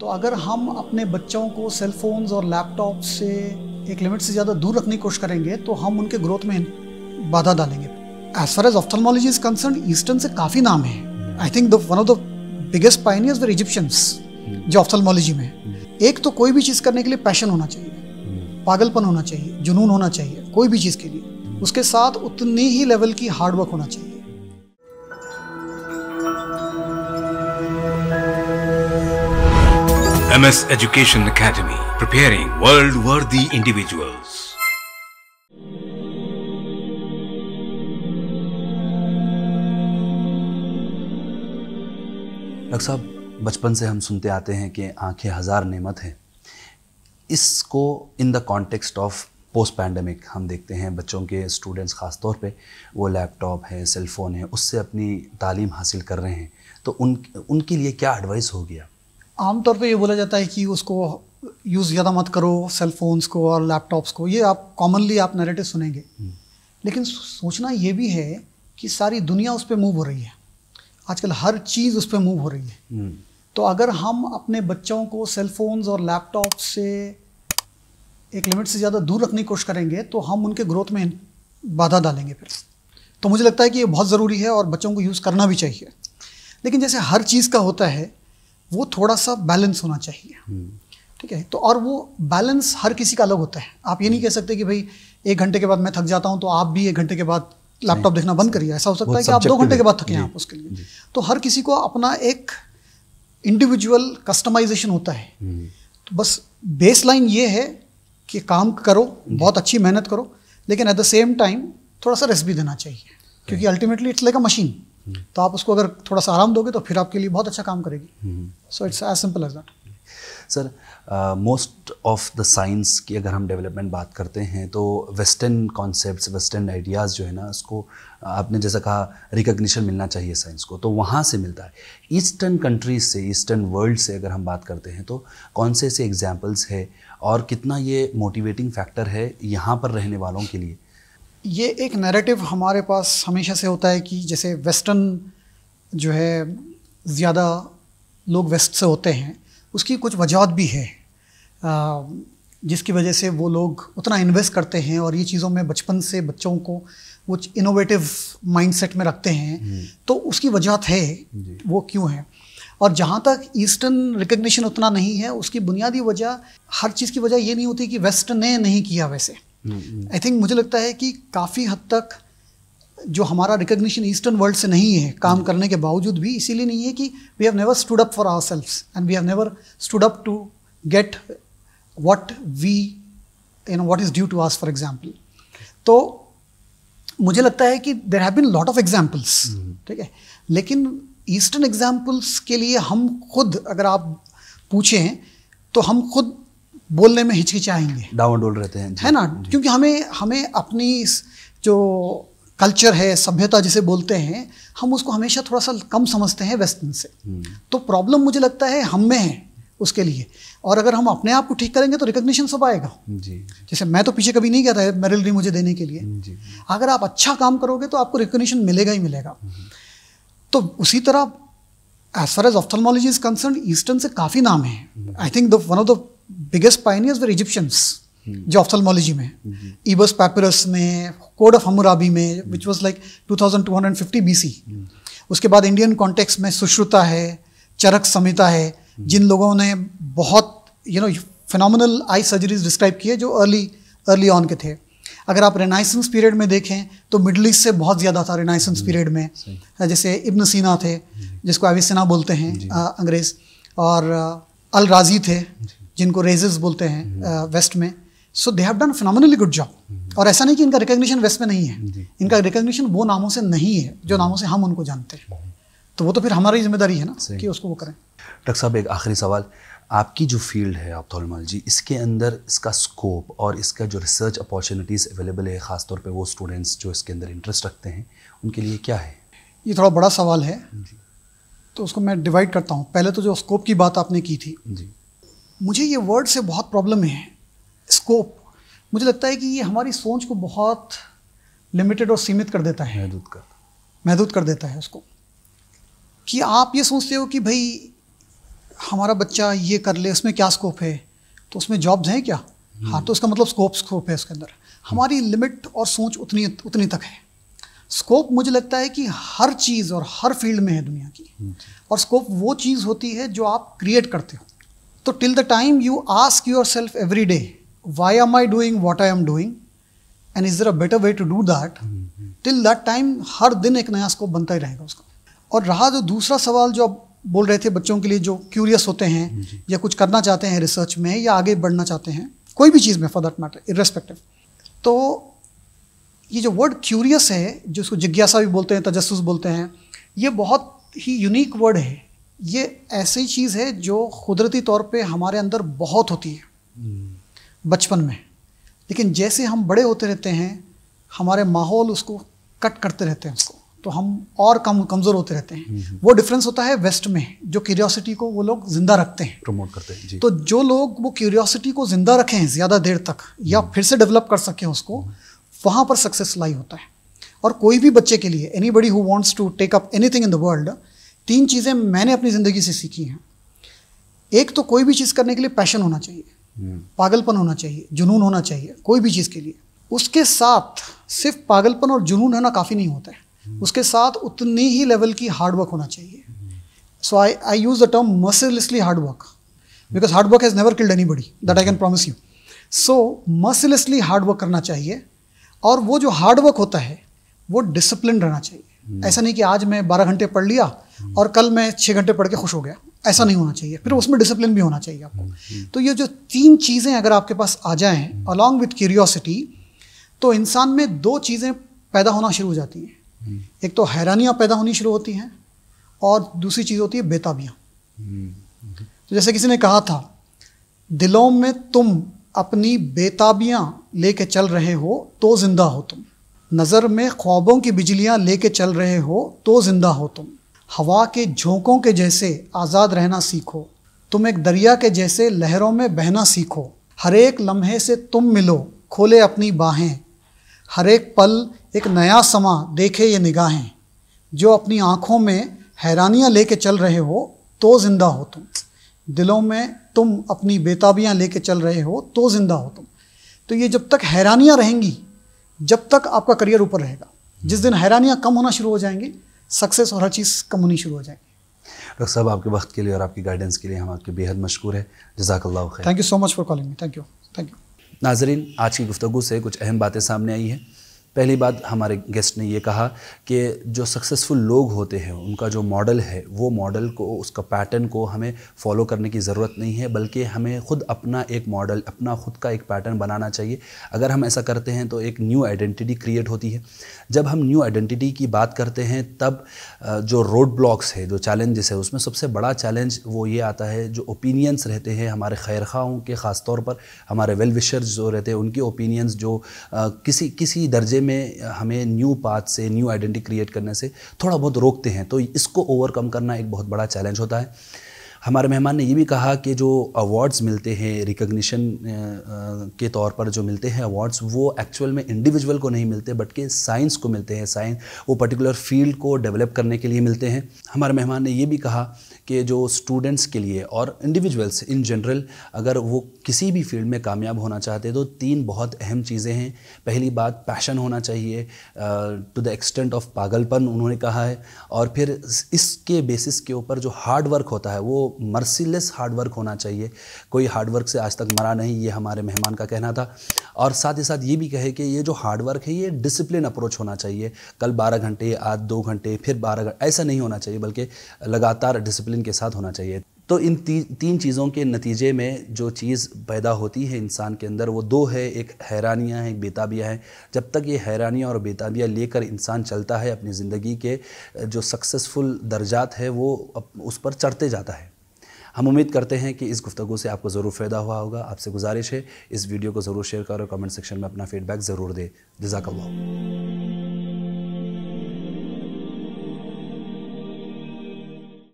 तो अगर हम अपने बच्चों को सेल फोन्स और लैपटॉप से एक लिमिट से ज़्यादा दूर रखने की कोशिश करेंगे तो हम उनके ग्रोथ में बाधा डालेंगे। As far as ophthalmology is concern, eastern से काफ़ी नाम है। I think one of the biggest pioneers were Egyptians जो ऑफ्थल्मोलॉजी में। एक तो कोई भी चीज़ करने के लिए पैशन होना चाहिए, पागलपन होना चाहिए, जुनून होना चाहिए कोई भी चीज़ के लिए। उसके साथ उतनी ही लेवल की हार्डवर्क होना चाहिए। MS Education Academy, preparing world-worthy individuals. Doctor साहब, बचपन से हम सुनते आते हैं कि आंखें हज़ार नेमत हैं। इसको in the context of post pandemic हम देखते हैं बच्चों के स्टूडेंट्स ख़ास तौर पे वो लैपटॉप है, सेल फ़ोन है, उससे अपनी तालीम हासिल कर रहे हैं। तो उनके लिए क्या एडवाइस होगी? आमतौर पे ये बोला जाता है कि उसको यूज़ ज़्यादा मत करो, सेल फोन्स को और लैपटॉप्स को। ये आप कॉमनली आप नैरेटिव सुनेंगे। लेकिन सोचना ये भी है कि सारी दुनिया उस पर मूव हो रही है। आजकल हर चीज़ उस पर मूव हो रही है। तो अगर हम अपने बच्चों को सेल फोन्स और लैपटॉप से एक लिमिट से ज़्यादा दूर रखने की कोशिश करेंगे तो हम उनके ग्रोथ में बाधा डालेंगे फिर। तो मुझे लगता है कि ये बहुत ज़रूरी है और बच्चों को यूज़ करना भी चाहिए। लेकिन जैसे हर चीज़ का होता है, वो थोड़ा सा बैलेंस होना चाहिए। ठीक है, तो और वो बैलेंस हर किसी का अलग होता है। आप ये नहीं कह सकते कि भाई 1 घंटे के बाद मैं थक जाता हूँ तो आप भी 1 घंटे के बाद लैपटॉप देखना बंद करिए। ऐसा हो सकता है कि आप 2 घंटे के बाद थके हैं आप उसके लिए। तो हर किसी को अपना एक इंडिविजुअल कस्टमाइजेशन होता है। तो बस बेस लाइन ये है कि काम करो, बहुत अच्छी मेहनत करो, लेकिन एट द सेम टाइम थोड़ा सा रेस्ट भी देना चाहिए, क्योंकि ultimately it's like a machine. तो आप उसको अगर थोड़ा सा आराम दोगे तो फिर आपके लिए बहुत अच्छा काम करेगी। So it's as simple as that. Sir, most of the science की अगर हम डेवलपमेंट बात करते हैं तो वेस्टर्न कॉन्सेप्ट्स, वेस्टर्न आइडियाज़ जो है ना, उसको आपने जैसा कहा रिकग्निशन मिलना चाहिए साइंस को, तो वहाँ से मिलता है। ईस्टर्न कंट्रीज से, ईस्टर्न वर्ल्ड से अगर हम बात करते हैं तो कौन से ऐसे एग्जाम्पल्स है और कितना ये मोटिवेटिंग फैक्टर है यहाँ पर रहने वालों के लिए? ये एक नैरेटिव हमारे पास हमेशा से होता है कि जैसे वेस्टर्न जो है, ज़्यादा लोग वेस्ट से होते हैं। उसकी कुछ वजह भी है जिसकी वजह से वो लोग उतना इन्वेस्ट करते हैं और ये चीज़ों में बचपन से बच्चों को वो इनोवेटिव माइंडसेट में रखते हैं। तो उसकी वजह है वो क्यों है। और जहाँ तक ईस्टर्न रिकग्निशन उतना नहीं है, उसकी बुनियादी वजह, हर चीज़ की वजह ये नहीं होती कि वेस्ट ने नहीं किया। वैसे आई थिंक मुझे लगता है कि काफ़ी हद तक जो हमारा रिकग्निशन ईस्टर्न वर्ल्ड से नहीं है, काम करने के बावजूद भी, इसीलिए नहीं है कि we have never stood up for ourselves and we have never stood up to get what we what is due to us, for example. तो मुझे लगता है कि there have been lot of examples, ठीक है, लेकिन ईस्टर्न एग्जांपल्स के लिए हम खुद, अगर आप पूछें तो हम खुद बोलने में हिचकिचाएंगे, डावाडोल रहते हैं, है ना, क्योंकि हमें अपनी जो कल्चर है, सभ्यता जिसे बोलते हैं, हम उसको हमेशा थोड़ा सा कम समझते हैं वेस्टर्न से। तो प्रॉब्लम मुझे लगता है हम में है उसके लिए। और अगर हम अपने आप को ठीक करेंगे तो रिकग्निशन सब आएगा। जैसे मैं तो पीछे कभी नहीं गया था मेरिल री मुझे देने के लिए। अगर आप अच्छा काम करोगे तो आपको रिकग्निशन मिलेगा ही मिलेगा। तो उसी तरह as far as ophthalmology is concern, eastern से काफ़ी नाम है। I think one of the biggest pioneers were Egyptians जो ऑफ्थल्मोलॉजी में, ईबस पैपिरस में, कोड ऑफ हम्मुराबी में, विच वाज लाइक 2250 BC। उसके बाद इंडियन कॉन्टेक्स्ट में सुश्रुता है, चरक संहिता है, जिन लोगों ने बहुत फिनोमिनल आई सर्जरीज डिस्क्राइब किए जो अर्ली ऑन के थे। अगर आप रेनाइसेंस पीरियड में देखें तो मिडल ईस्ट से बहुत ज़्यादा था रेनाइसेंस पीरियड में। जैसे इब्न सीना थे, जिसको एविसेना बोलते हैं अंग्रेज़, और अल राजी थे, जिनको रेजेस बोलते हैं वेस्ट में। So they have done phenomenally good job. और ऐसा नहीं कि इनका रिकग्निशन वेस्ट में नहीं है, इनका रिकग्निशन वो नामों से नहीं है जो नामों से हम उनको जानते हैं। तो वो तो फिर हमारी जिम्मेदारी है ना कि उसको वो करें। डॉक्टर साहब, एक आखिरी सवाल, आपकी जो फील्ड है ऑप्थेल्मोलॉजी, इसके अंदर इसका स्कोप और इसका जो रिसर्च अपॉर्चुनिटीज़ अवेलेबल है, ख़ासतौर पे वो स्टूडेंट्स जो इसके अंदर इंटरेस्ट रखते हैं, उनके लिए क्या है? ये थोड़ा बड़ा सवाल है, तो उसको मैं डिवाइड करता हूँ। पहले तो जो स्कोप की बात आपने की थी, मुझे ये वर्ड से बहुत प्रॉब्लम है, स्कोप। मुझे लगता है कि ये हमारी सोच को बहुत लिमिटेड और सीमित कर देता है, महदूद कर देता है उसको। कि आप ये सोचते हो कि भाई हमारा बच्चा ये कर ले, उसमें क्या स्कोप है, तो उसमें जॉब्स हैं क्या? हाँ, तो उसका मतलब स्कोप है उसके अंदर। हमारी लिमिट और सोच उतनी तक है। स्कोप मुझे लगता है कि हर चीज़ और हर फील्ड में है दुनिया की, और स्कोप वो चीज़ होती है जो आप क्रिएट करते हो। तो till the time you ask yourself every day, why am I doing what I am doing and is there a better way to do that, till that time हर दिन एक नया स्कोप बनता ही रहेगा उसका। और रहा जो दूसरा सवाल जो आप बोल रहे थे, बच्चों के लिए जो क्यूरियस होते हैं या कुछ करना चाहते हैं रिसर्च में या आगे बढ़ना चाहते हैं कोई भी चीज़ में फॉर दैट मैटर इर्रेस्पेक्टिव, तो ये जो वर्ड क्यूरियस है, जो इसको जिज्ञासा भी बोलते हैं, तजस्सुस बोलते हैं, ये बहुत ही यूनिक वर्ड है। ये ऐसी चीज़ है जो कुदरती तौर पे हमारे अंदर बहुत होती है बचपन में, लेकिन जैसे हम बड़े होते रहते हैं हमारे माहौल उसको कट करते रहते हैं उसको, तो हम और कमज़ोर होते रहते हैं। वो डिफरेंस होता है वेस्ट में, जो क्यूरियोसिटी को वो लोग ज़िंदा रखते हैं, प्रमोट करते हैं जी। तो जो लोग वो क्यूरियोसिटी को ज़िंदा रखें ज़्यादा देर तक या फिर से डेवलप कर सकें उसको, वहाँ पर सक्सेस लाई होता है। और कोई भी बच्चे के लिए, anybody who wants to take up anything in the world, 3 चीज़ें मैंने अपनी ज़िंदगी से सीखी हैं। एक तो कोई भी चीज़ करने के लिए पैशन होना चाहिए, पागलपन होना चाहिए, जुनून होना चाहिए कोई भी चीज़ के लिए। उसके साथ सिर्फ पागलपन और जुनून होना काफ़ी नहीं होता है, उसके साथ उतनी ही लेवल की हार्डवर्क होना चाहिए। So I use the term mercilessly hard work, because hard work has never killed anybody, that I can promise you. So mercilessly hard work करना चाहिए, और वो जो हार्डवर्क होता है वो डिसिप्लिन रहना चाहिए। ऐसा नहीं कि आज मैं 12 घंटे पढ़ लिया और कल मैं 6 घंटे पढ़ के खुश हो गया, ऐसा नहीं होना चाहिए। फिर उसमें डिसिप्लिन भी होना चाहिए आपको। तो ये जो 3 चीज़ें अगर आपके पास आ जाएं अलॉन्ग विथ क्यूरियोसिटी, तो इंसान में 2 चीज़ें पैदा होना शुरू हो जाती हैं। एक तो हैरानियाँ पैदा होनी शुरू होती हैं, और दूसरी चीज़ होती है बेताबियाँ। तो जैसे किसी ने कहा था, दिलों में तुम अपनी बेताबियाँ लेके चल रहे हो तो जिंदा हो तुम, नज़र में ख्वाबों की बिजलियाँ लेके चल रहे हो तो जिंदा हो तुम, हवा के झोंकों के जैसे आज़ाद रहना सीखो, तुम एक दरिया के जैसे लहरों में बहना सीखो, हर एक लम्हे से तुम मिलो खोले अपनी बाहें, हर एक पल एक नया समा देखे ये निगाहें, जो अपनी आँखों में हैरानियाँ लेके चल रहे हो तो जिंदा हो तुम, दिलों में तुम अपनी बेताबियाँ लेके चल रहे हो तो जिंदा हो तुम। तो ये जब तक हैरानियाँ रहेंगी, जब तक आपका करियर ऊपर रहेगा। जिस दिन हैरानियाँ कम होना शुरू हो जाएंगी, सक्सेस और हर चीज़ कम होनी शुरू हो जाएगी। डॉक्टर साहब, आपके वक्त के लिए और आपकी गाइडेंस के लिए हम आपके बेहद मशकूर है। जज़ाकल्लाह खैर। Thank you so much for calling me. Thank you. नाज़रीन, आज की गुफ्तगू से कुछ अहम बातें सामने आई हैं। पहली बात, हमारे गेस्ट ने ये कहा कि जो सक्सेसफुल लोग होते हैं उनका जो मॉडल है, वो मॉडल को, उसका पैटर्न को हमें फॉलो करने की ज़रूरत नहीं है, बल्कि हमें ख़ुद अपना एक मॉडल, अपना ख़ुद का एक पैटर्न बनाना चाहिए। अगर हम ऐसा करते हैं तो एक न्यू आइडेंटिटी क्रिएट होती है। जब हम न्यू आइडेंटिटी की बात करते हैं, तब जो रोड ब्लॉक्स है, जो चैलेंजेस है, उसमें सबसे बड़ा चैलेंज वो ये आता है, जो ओपिनियंस रहते हैं हमारे खैरखाओं के, ख़ास तौर पर हमारे वेल विशर्स जो रहते हैं, उनके ओपिनियंस जो किसी दर्जे में हमें न्यू पाथ से, न्यू आइडेंटिटी क्रिएट करने से थोड़ा बहुत रोकते हैं। तो इसको ओवरकम करना एक बहुत बड़ा चैलेंज होता है। हमारे मेहमान ने ये भी कहा कि जो अवार्ड्स मिलते हैं, रिकग्निशन के तौर पर जो मिलते हैं अवार्ड्स, वो एक्चुअल में इंडिविजुअल को नहीं मिलते, बल्कि साइंस को मिलते हैं। साइंस वो पर्टिकुलर फील्ड को डेवलप करने के लिए मिलते हैं। हमारे मेहमान ने ये भी कहा कि जो स्टूडेंट्स के लिए और इंडिविजुअल्स इन जनरल, अगर वो किसी भी फील्ड में कामयाब होना चाहते हैं तो 3 बहुत अहम चीज़ें हैं। पहली बात, पैशन होना चाहिए टू द एक्सटेंट ऑफ पागलपन, उन्होंने कहा है। और फिर इसके बेसिस के ऊपर जो हार्ड वर्क होता है वो मर्सीलेस हार्ड वर्क होना चाहिए। कोई हार्ड वर्क से आज तक मरा नहीं, ये हमारे मेहमान का कहना था। और साथ ही साथ ये भी कहे कि ये जो हार्ड वर्क है ये डिसिप्लिन अप्रोच होना चाहिए। कल 12 घंटे, आज 2 घंटे, फिर 12 घंटे, ऐसा नहीं होना चाहिए, बल्कि लगातार डिसिप्लिन के साथ होना चाहिए। तो इन 3 चीज़ों के नतीजे में जो चीज़ पैदा होती है इंसान के अंदर, वो 2 है, एक हैरानियाँ हैं, एक बेताबियाँ हैं। जब तक ये हैरानियाँ और बेताबियाँ लेकर इंसान चलता है, अपनी ज़िंदगी के जो सक्सेसफुल दर्जात है वो उस पर चढ़ते जाता है। हम उम्मीद करते हैं कि इस गुफ्तगू से आपको ज़रूर फ़ायदा हुआ होगा। आपसे गुजारिश है, इस वीडियो को ज़रूर शेयर करो, कमेंट सेक्शन में अपना फ़ीडबैक ज़रूर दें। जज़ाकल्लाह।